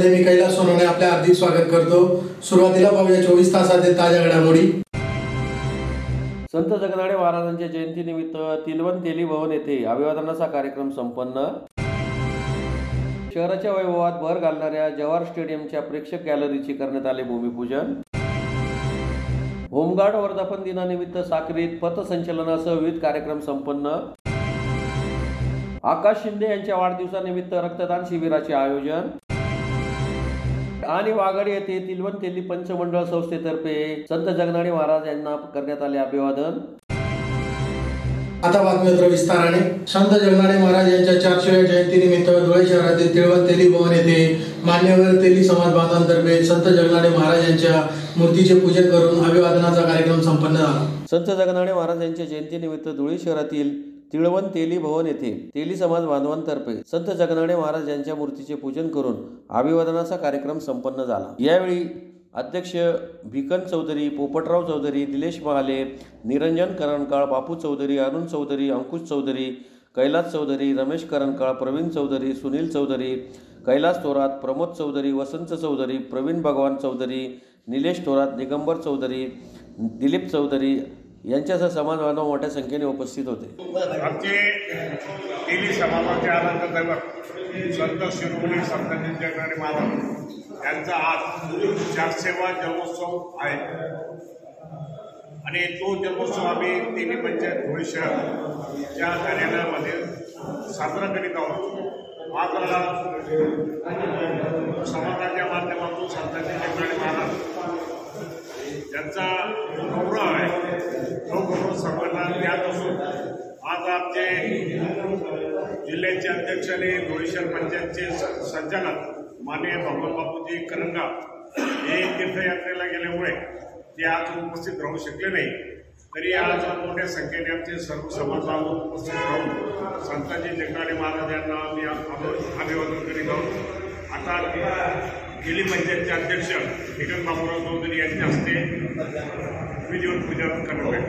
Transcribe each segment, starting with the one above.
मध्ये मी कैलास सोनवणे आपले हार्दिक स्वागत करतो। सुरुवातीला पाहूया 24 तासातील ताज्या घडामोडी। संत जगनाडे महाराजांच्या जयंतीनिमित्त तिलवण तेली भवन येथे अभिवादनाचा कार्यक्रम संपन्न। शहराच्या वैभवात भर घालणाऱ्या जवाहर स्टेडियमच्या प्रेक्षक गॅलरीचे करण्यात आले भूमिपूजन। होमगार्ड वर्धापन दिनानिमित्त साक्रीत पथसंचलनासह विविध कार्यक्रम संपन्न। आकाश शिंदे यांच्या वाढदिवसानिमित्त रक्तदान शिबिराचे आयोजन। आणि वाघाडी येथे तिलवण तेली पंचमंडळ संस्थेतर्फे संत जगनाडे महाराज यांना करण्यात आले अभिवादन। आता बातमीपत्र विस्ताराने। संत जगनाडे महाराज यांच्या 400व्या जयंतीनिमित्त धुळे शहरातील तिलवण तेली भवन येथे मान्यवर तेली समाज बांधवांतर्फे संत जगनाडे महाराज यांच्या मूर्तीचे पूजन करून अभिवादनाचा कार्यक्रम संपन्न झाला। संत जगनाडे महाराज यांच्या जयंतीनिमित्त धुळे शहरातील तिलवण तेली भवन येथे तेली समाज बांधवांतर्फे संत जगनाडे महाराज यांच्या मूर्तीचे पूजन करून अभिवादनाचा कार्यक्रम संपन्न झाला। यावेळी अध्यक्ष भिकन चौधरी, पोपटराव चौधरी, दिलेश महाले, निरंजन करणकाळ, बापू चौधरी, अरुण चौधरी, अंकुश चौधरी, कैलास चौधरी, रमेश करणकाळ, प्रवीण चौधरी, सुनील चौधरी, कैलास थोरात, प्रमोद चौधरी, वसंत चौधरी, प्रवीण भगवान चौधरी, निलेश थोरात, दिगंबर चौधरी, दिलीप चौधरी यांच्यासह समाज बांधव मोठ्या संख्येने उपस्थित होते। आमचे तेली समाजाचे आनंद दैवत संत शिरोमणी संत जगनाडे महाराज यांचा आज 400वा जन्मोत्सव आहे आणि तो जन्मोत्सव आम्ही तेली पंचायत धुळे शहराच्या कार्यालयामध्ये साजरा करीत आहोत। समाजाच्या माध्यमातून संत जगनाडे महाराज यांचा गौरव आहे, तो गौरव सर्वांना ज्ञात असून आज आमचे जिल्ह्याचे अध्यक्ष आणि धुळे शहर पंचायतचे संचालक माननीय भगवान बापूजी करंगाव हे तीर्थयात्रेला गेल्यामुळे ते आज उपस्थित राहू शकले नाही, तरी आज मोठ्या संख्येने आमचे सर्व समाज बांधव उपस्थित राहून संताजी जगनाडे महाराज यांना आम्ही अभिवादन करीत आहोत। आता तेली पंचायतचे अध्यक्ष भिकन बापूराव चौधरी यांच्या हस्ते विधिवत पूजा करण्यात आली।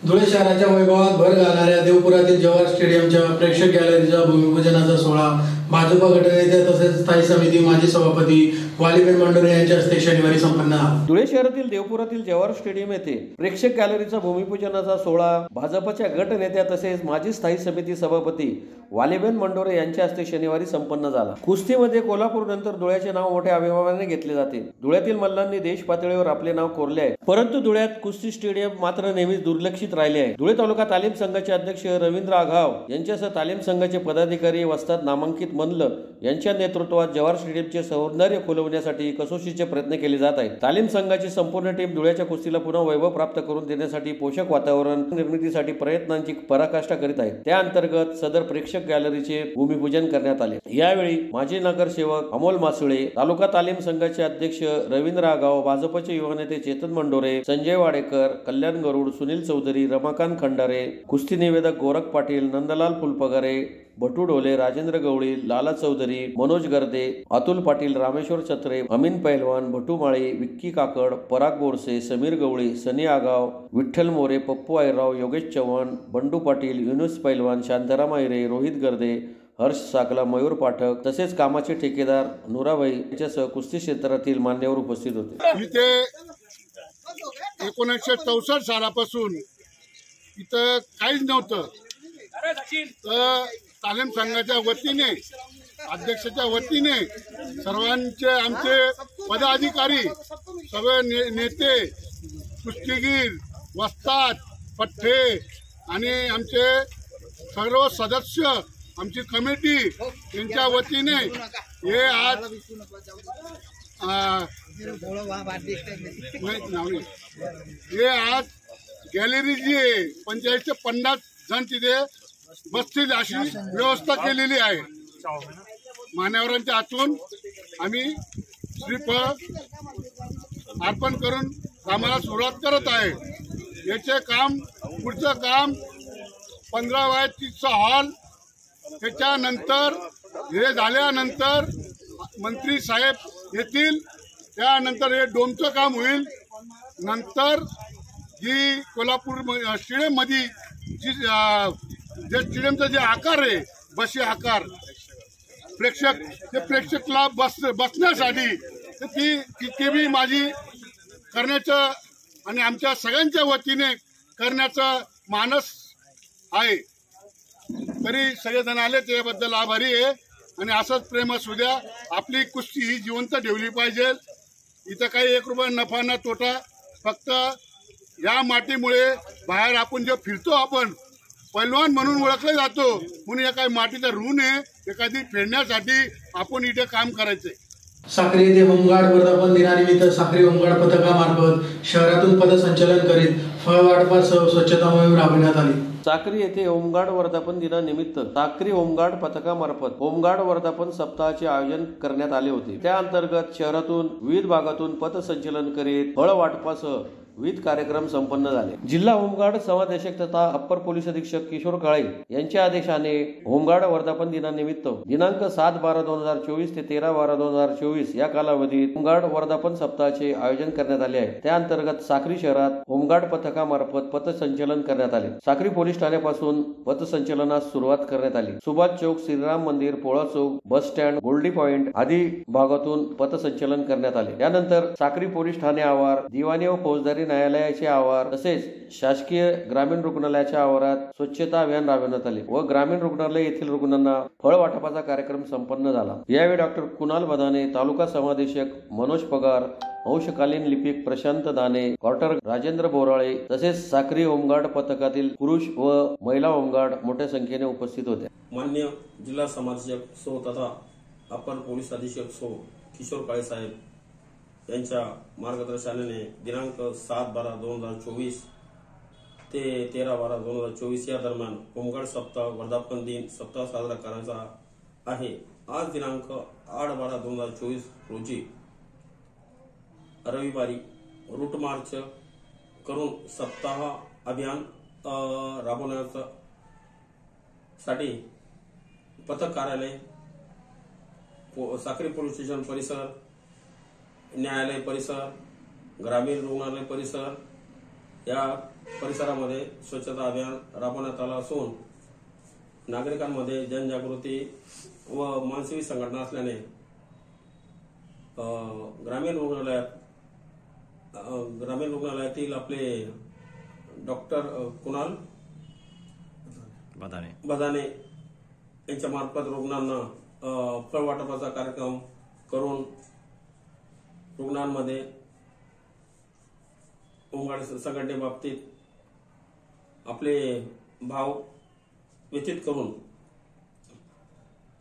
धुळे शहराच्या वैभवात भर घालणाऱ्या देवपुरातील जवाहर स्टेडियमच्या प्रेक्षक गॅलरीचा भूमिपूजनाचा सोहळा भाजपा गटनेते तसेच स्थायी समिती माजी सभापती वालीबेन मंडोरे यांच्या हस्ते शनिवारी संपन्न झाला। धुळे शहरातील देवपुरातील जवाहर स्टेडियम येथे प्रेक्षक गॅलरीचा भूमिपूजनाचा सोहळा भाजपच्या गटनेत्या तसेच माजी स्थायी समिती सभापती वालीबेन मंडोरे यांच्या हस्ते शनिवारी संपन्न झाला। कुस्तीमध्ये कोल्हापूर नंतर धुळ्याचे नाव मोठ्या अभिमानाने घेतले जाते। धुळ्यातील मल्लांनी देश पातळीवर आपले नाव कोरले आहे, परंतु धुळ्यात कुस्ती स्टेडियम मात्र नेहमीच दुर्लक्षित राहिले आहे। धुळे तालुका तालीम संघाचे अध्यक्ष रवींद्र आघाव यांच्यासह तालीम संघाचे पदाधिकारी वस्ताद नामांकित मनल यांच्या नेतृत्वात जवाहर स्टेडियमचे सौंदर्य खुलवण्यासाठी कसोशीचे प्रयत्न केले जात आहेत। तालीम संघाची संपूर्ण टीम धुळ्याच्या कुस्तीला पुन्हा वैभव प्राप्त करून देण्यासाठी पोषक वातावरण निर्मितीसाठी प्रयत्नांची पराकाष्ठा करीत आहेत। त्या अंतर्गत सदर प्रेक्षक गॅलरीचे भूमिपूजन करण्यात आले। यावेळी माजी नगरसेवक अमोल मासुळे, तालुका तालीम संघाचे अध्यक्ष रवींद्र आगाव, भाजपचे युवा नेते चेतन मंडोरे, संजय वाडेकर, कल्याण गरुड, सुनील चौधरी, रमाकांत खंडारे, कुस्ती निवेदक गोरख पाटील, नंदलाल फुलपगारे, भटू डोले, राजेंद्र गवळी, लाला चौधरी, मनोज गर्दे, अतुल पाटील, रामेश्वर छत्रे, अमीन पैलवान, भटू माळी, विक्की काकड, पराग बोरसे, समीर गवळी, सनी आगाव, विठ्ठल मोरे, पप्पू आयराव, योगेश चव्हाण, बंडू पाटील, युनुस पैलवान, शांताराम आयरे, रोहित गर्दे, हर्ष साकला, मयूर पाठक तसेच कामाचे ठेकेदार नुराबाई यांच्यासह कुस्ती क्षेत्रातील मान्यवर उपस्थित होते। इथे 1964 सालापासून इथं काहीच नव्हतं, तर तालीम संघाच्या वतीने अध्यक्षाच्या वतीने सर्वांचे आमचे पदाधिकारी, सगळे नेते, कुस्तीगीर, वस्ताद, पठ्ठे आणि आमचे सर्व सदस्य, आमची कमिटी यांच्या वतीने हे आज गॅलरी जी आहे पंचायतचे 50 जण तिथे बसतील अशी व्यवस्था केलेली आहे। मान्यवरांच्या हातून आम्ही श्रीफळ अर्पण करून कामाला सुरुवात करत आहे। याचे काम, पुढचं काम 15/30 हॉल, त्याच्यानंतर हे झाल्यानंतर मंत्री साहेब येतील, त्यानंतर हे डोमचं काम होईल। नंतर जी कोल्हापूर स्टेडियम मध्ये जे स्टेडियमचा जे आकार आहे, बशी आकार, प्रेक्षकला बसण्यासाठी ती बी माझी करण्याचं आणि आमच्या सगळ्यांच्या वतीने करण्याचा मानस आहे। तरी सगळेजण आले त्याबद्दल आभारी आहे आणि असंच प्रेम असू द्या। आपली कुस्ती ही जिवंत ठेवली पाहिजे। इथं काही 1 रुपया नफा ना तोटा, फक्त या मातीमुळे बाहेर आपण जे फिरतो आपण पैलवान म्हणून ओळखले जातो, म्हणून या काही मातीचा ऋण आहे, एखादी फेडण्यासाठी आपण इथे काम करायचंय। साक्री येथे होमगार्ड वर्धापन दिनानिमित्त साक्री होमगार्ड पथकामार्फत शहरातून पथसंचलन करीत फळ वाटपासह स्वच्छता मोहीम राबविण्यात आली। साक्री येथे होमगार्ड वर्धापन दिनानिमित्त साक्री होमगार्ड पथकामार्फत होमगार्ड वर्धापन सप्ताहाचे आयोजन करण्यात आले होते। त्या अंतर्गत शहरातून विविध भागातून पथसंचलन करीत फळ वाटपासह विविध कार्यक्रम संपन्न झाले। जिल्हा होमगार्ड समादेशक तथा अप्पर पोलीस अधीक्षक किशोर काळे यांच्या आदेशाने होमगार्ड वर्धापन दिनानिमित्त दिनांक 7/12/2024 ते 13/12/2024 या कालावधीत होमगार्ड वर्धापन सप्ताहाचे आयोजन करण्यात आले आहे। त्या अंतर्गत साक्री शहरात होमगार्ड पथकामार्फत पथसंचलन करण्यात आले। साक्री पोलीस ठाण्यापासून पथसंचलनास सुरुवात करण्यात आली। सुभाष चौक, श्रीराम मंदिर, पोळा चौक, बस स्टँड, गोल्डी पॉइंट आदी भागातून पथसंचलन करण्यात आले। त्यानंतर साक्री पोलीस ठाणे आवार, दिवाणी व फौजदारी न्यायालयाचे आवार तसेच शासकीय ग्रामीण रुग्णालयाच्या आवारात स्वच्छता अभियान राबवण्यात आले व ग्रामीण रुग्णालय येथील रुग्णांना फळ वाटपाचा कार्यक्रम संपन्न झाला। यावेळी डॉक्टर कुणाल बदाने, तालुका समादेशक मनोज पगार, अंशकालीन लिपिक प्रशांत दाने, क्वार्टर राजेंद्र बोराळे तसेच साक्री होमगार्ड पथकातील पुरुष व महिला होमगार्ड मोठ्या संख्येने उपस्थित होते। मान्य जिल्हा समादेशक सो तथा अप्पर पोलीस अधीक्षक सो किशोर काळे साहेब यांच्या मार्गदर्शनाने दिनांक 7/12/2024 ते 13/12/2024 या दरम्यान होमगार्ड सप्ताह वर्धापन दिन सप्ताह साजरा करायचा आहे। आज दिनांक 8/12/2024 रोजी रविवारी रूट मार्च करून सप्ताह अभियान राबवण्यासाठी पथक कार्यालय, साक्री पोलीस स्टेशन परिसर, न्यायालय परिसर, ग्रामीण रुग्णालय परिसर या परिसरामध्ये स्वच्छता अभियान राबवण्यात आलं असून नागरिकांमध्ये जनजागृती व मानसिक संघटना असल्याने ग्रामीण रुग्णालयातील आपले डॉक्टर कुणाल बदाने यांच्या मार्फत रुग्णांना फळ वाटपाचा कार्यक्रम करून रुग्णांमध्ये होमगार्ड संघटनेबाबतीत आपले भाव व्यतीत करून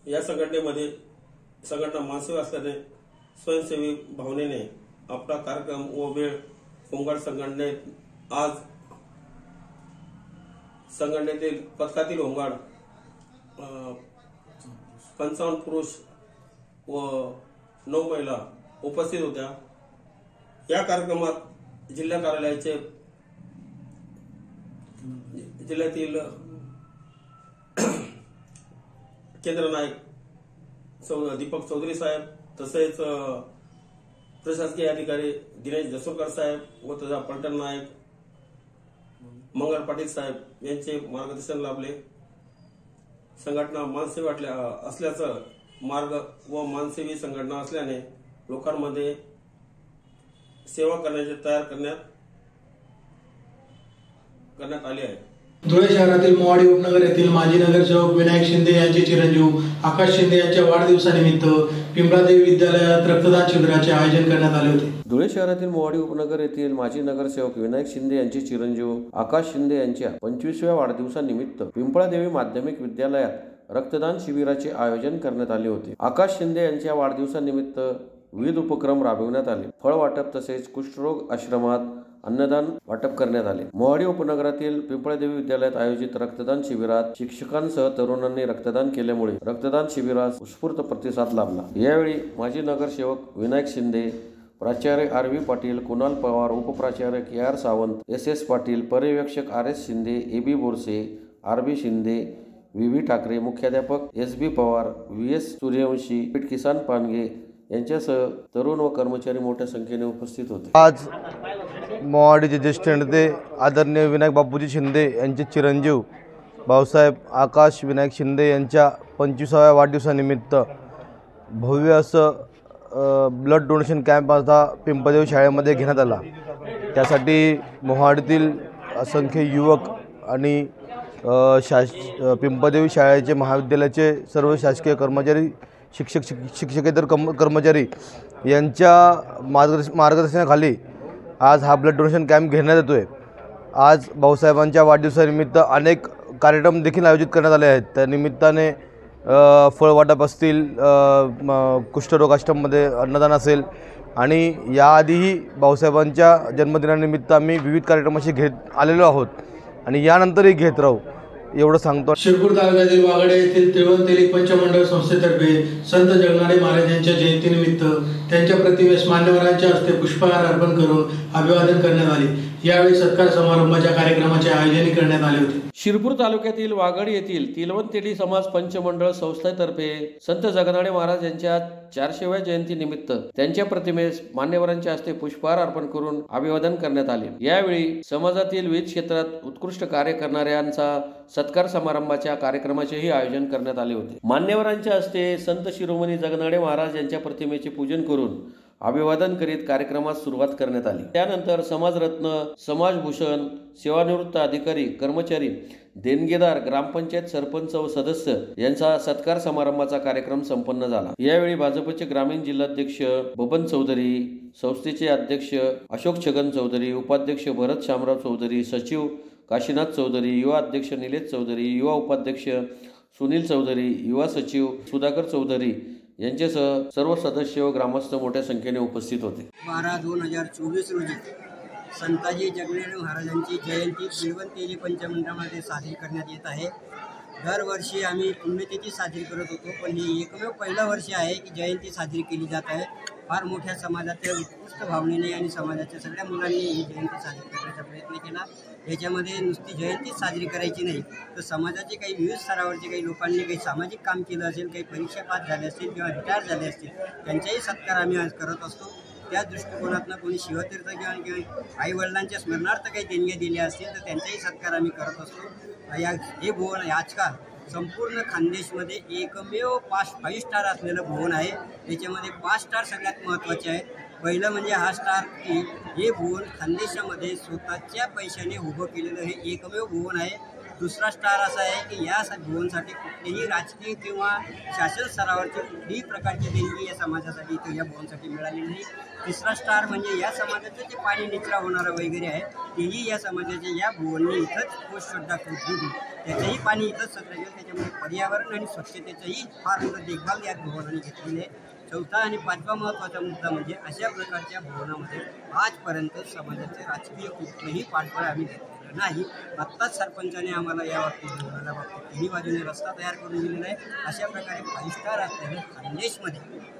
या संघटना मानसिक असल्याने स्वयंसेवी भावनेने आपला कार्यक्रम व वेळ होमगार्ड संघटनेत आज संघटनेतील पथकातील होमगार्ड 55 पुरुष व 9 महिला उपस्थित होत्या। या कार्यक्रमात जिल्हा कार्यालयाचे जिल्ह्यातील केंद्र नायक दीपक चौधरी साहेब तसेच प्रशासकीय अधिकारी दिनेश जसोरकर साहेब व तथा पलटण नायक मंगल पाटील साहेब यांचे मार्गदर्शन लाभले। संघटना मानसेवी असल्याचं मार्ग व मानसेवी संघटना असल्याने लोकांमध्ये सेवा करण्याचे तयार करण्यात आले आहे। धुळे शहरातील मोवाडी उपनगर येथील माजी नगरसेवक विनायक शिंदे यांचे चिरंजीव आकाश शिंदे यांच्या वाढदिवसानिमित्त पिंपळादेवी विद्यालयात रक्तदान शिबिराचे आयोजन करण्यात आले होते। धुळे शहरातील मोवाडी उपनगर येथील माजी नगरसेवक विनायक शिंदे यांचे चिरंजीव आकाश शिंदे यांच्या 25व्या वाढदिवसानिमित्त पिंपळादेवी माध्यमिक विद्यालयात रक्तदान शिबिराचे आयोजन करण्यात आले होते। आकाश शिंदे यांच्या वाढदिवसानिमित्त विविध उपक्रम राबविण्यात आले। फळ वाटप तसेच कुष्ठरोग आश्रमात अन्नदान वाटप करण्यात आले। मोवाडी उपनगरातील पिंपळादेवी विद्यालयात आयोजित रक्तदान शिबिरात शिक्षकांसह तरुणांनी रक्तदान केल्यामुळे रक्तदान शिबिरास उत्स्फूर्त प्रतिसाद लाभला। यावेळी माजी नगरसेवक विनायक शिंदे, प्राचार्य आर.व्ही. पाटील, कुणाल पवार, उपप्राचार्य के.आर. सावंत, एस.एस. पाटील, पर्यवेक्षक R S. Shinde, A B. Borse, R B. Shinde, V V. Thackeray, मुख्याध्यापक एस.बी. पवार, व्ही.एस. सूर्यवंशी, किसान पानगे यांच्यासह तरुण व कर्मचारी मोठ्या संख्येने उपस्थित होते। आज मोवाडीचे ज्येष्ठ नेते आदरणीय विनायक बापूजी शिंदे यांचे चिरंजीव भाऊसाहेब आकाश विनायक शिंदे यांच्या 25व्या वाढदिवसानिमित्त भव्य असं ब्लड डोनेशन कॅम्प आता पिंपळदेवी शाळेमध्ये घेण्यात आला। त्यासाठी मोहाडीतील असंख्य युवक आणि पिंपळदेवी शाळेचे महाविद्यालयाचे सर्व शासकीय कर्मचारी, शिक्षकेतर कर्मचारी यांच्या मार्गदर्शनाखाली आज हा ब्लड डोनेशन कॅम्प घेण्यात येतो आहे। आज भाऊसाहेबांच्या वाढदिवसानिमित्त अनेक कार्यक्रम देखील आयोजित करण्यात आले आहेत। त्या निमित्ताने फळवाटप असतील, कुष्ठरोग आश्रममध्ये अन्नदान असेल आणि याआधीही भाऊसाहेबांच्या जन्मदिनानिमित्त आम्ही विविध कार्यक्रमाशी घेत आलेलो आहोत आणि यानंतरही घेत राहू एवढं सांगतो। शिरपूर तालुक्यातील वागडे येथील तिळवंतेली पंचमंडळ संस्थेतर्फे संत जगनाडे महाराज यांच्या जयंतीनिमित्त त्यांच्या प्रतिमेस मान्यवरांच्या हस्ते पुष्पहार अर्पण करून अभिवादन करण्यात आले। यावेळी सत्कार समारंभाच्या कार्यक्रमाचे आयोजन करण्यात आले होते। शिरपूर तालुक्यातील वागड येथील तिलवंतेली समाज पंचमंडळ संस्थेतर्फे संत जगनाडे महाराज यांच्या 400व्या जयंतीनिमित्त त्यांच्या प्रतिमेस मान्यवरांच्या हस्ते पुष्पहार अर्पण करून अभिवादन करण्यात आले। यावेळी समाजातील विविध क्षेत्रात उत्कृष्ट कार्य करणाऱ्यांचा सत्कार समारंभाच्या कार्यक्रमाचेही आयोजन करण्यात आले होते। मान्यवरांच्या हस्ते संत शिरोमणी जगनाडे महाराज यांच्या प्रतिमेचे पूजन करून अभिवादन करीत कार्यक्रमास सुरुवात करण्यात आली। त्यानंतर समाजरत्न, समाजभूषण, सेवानिवृत्त अधिकारी, कर्मचारी, देणगीदार, ग्रामपंचायत सरपंच व सदस्य यांचा सत्कार समारंभाचा कार्यक्रम संपन्न झाला। यावेळी भाजपचे ग्रामीण जिल्हाध्यक्ष बबन चौधरी, संस्थेचे अध्यक्ष अशोक छगन चौधरी, उपाध्यक्ष भरत शामराव चौधरी, सचिव काशीनाथ चौधरी, युवा अध्यक्ष निलेश चौधरी, युवा उपाध्यक्ष सुनील चौधरी, युवा सचिव सुधाकर चौधरी यांच्यासह सर्व सदस्य व ग्रामस्थ मोठ्या संख्येने उपस्थित होते। 12/2024 रोजी संताजी जगनाडे महाराजांची जयंती तिळवंतेली पंचमंडळामध्ये साजरी करण्यात येत आहे। दरवर्षी आम्ही पुण्यतिथी साजरी करत होतो, पण हे एकमेव पहिलं वर्ष आहे की जयंती साजरी केली जात आहे। फार मोठ्या समाजाच्या उत्कृष्ट भावनेने आणि समाजाच्या सगळ्या मुलांनी ही जयंती साजरी करण्याचा प्रयत्न केला। याच्यामध्ये नुसती जयंती साजरी करायची नाही, तर समाजाचे काही विविध स्तरावरचे काही लोकांनी काही सामाजिक काम केलं असेल, काही परीक्षा पास झाले असतील किंवा रिटायर झाले असतील, त्यांचाही सत्कार आम्ही आज करत असतो। त्या दृष्टिकोनातून कोणी शिवतीर्थ किंवा आईवडिलांच्या स्मरणार्थ काही देणग्या दिल्या असतील तर त्यांचाही सत्कार आम्ही करत असतो। हे भुवन आजकाल संपूर्ण खानदेशमध्ये एकमेव 5 स्टार असलेलं भुवन आहे। याच्यामध्ये 5 स्टार सगळ्यात महत्त्वाचे आहेत। पहिलं म्हणजे हा स्टार की हे भुवन खानदेशामध्ये स्वतःच्या पैशाने उभं केलेलं हे एकमेव भुवन आहे। दुसरा स्टार असा आहे की या भुवनसाठी कुठलीही राजकीय किंवा शासन स्तरावरची कुठलीही प्रकारची देणगी या समाजासाठी इथं या भुवनसाठी मिळाली नाही। तिसरा स्टार म्हणजे या समाजाचं जे पाणी निचरा होणारं वगैरे आहे तेही या समाजाचे या भुवनने इथंच पोषशुद्धा करून त्याचंही पाणी इथंच सत्र गेलं। त्याच्यामुळे पर्यावरण आणि स्वच्छतेचंही फार मोठं देखभाल या भुवनाने घेतलेली आहे। चौथा आणि 5वा महत्त्वाचा मुद्दा म्हणजे अशा प्रकारच्या भुवनामध्ये आजपर्यंत समाजाचे राजकीय कुठलंही पाठबळ आम्ही घेतलेलं नाही। आत्ताच सरपंचाने आम्हाला या भुवनाला बाबतीत तिन्ही बाजूने रस्ता तयार करून दिलेला आहे। अशा प्रकारे 5 स्टार असलेलं खानदेशमध्ये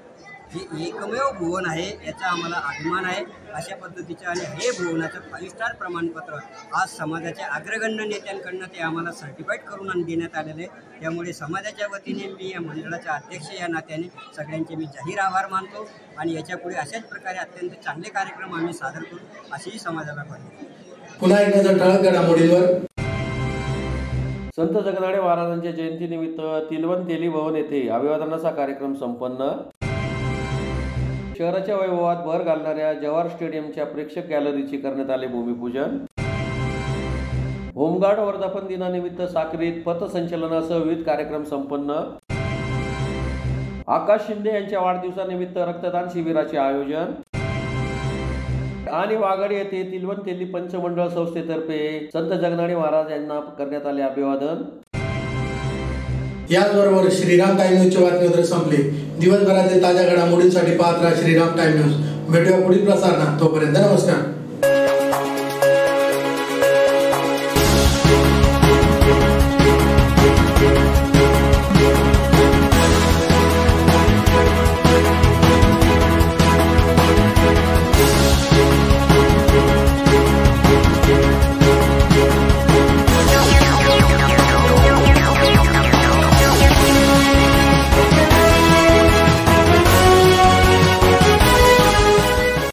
हे एकमेव भुवन आहे, याचा आम्हाला अभिमान आहे। अशा पद्धतीचं आणि हे भुवनाचं 5 स्टार प्रमाणपत्र आज समाजाच्या अग्रगण्य नेत्यांकडनं ते आम्हाला सर्टिफाईड करून देण्यात आलेलं आहे। त्यामुळे समाजाच्या वतीने मी या मंडळाचा अध्यक्ष या नात्याने सगळ्यांचे मी जाहीर आभार मानतो आणि याच्यापुढे अशाच प्रकारे अत्यंत चांगले कार्यक्रम आम्ही सादर करू अशीही समाजाला पाहिजे। पुन्हा एक नजर ठळक घडामोडींवर। संत जगनाडे महाराजांच्या जयंतीनिमित्त तिलवंतेली भवन येथे अभिवादनाचा कार्यक्रम संपन्न। शहराच्या वैभवात भर घालणाऱ्या जवाहर स्टेडियमच्या प्रेक्षक गॅलरीचे करण्यात आले भूमिपूजन। होमगार्ड वर्धापन दिनानिमित्त साक्रीत पथसंचलनासह विविध कार्यक्रम संपन्न। आकाश शिंदे यांच्या वाढदिवसानिमित्त रक्तदान शिबिराचे आयोजन आणि वागड येथे तिलवंतेली पंचमंडळ संस्थेतर्फे संत जगनाडे महाराज यांना करण्यात आले अभिवादन। याचबरोबर श्रीराम टाइम न्यूजचे बातमीपत्र संपले। दिवसभरातील ताज्या घडामोडींसाठी पाहत राहा श्रीराम टाइम न्यूज। भेटूया पुढील प्रसारणात, तोपर्यंत नमस्कार।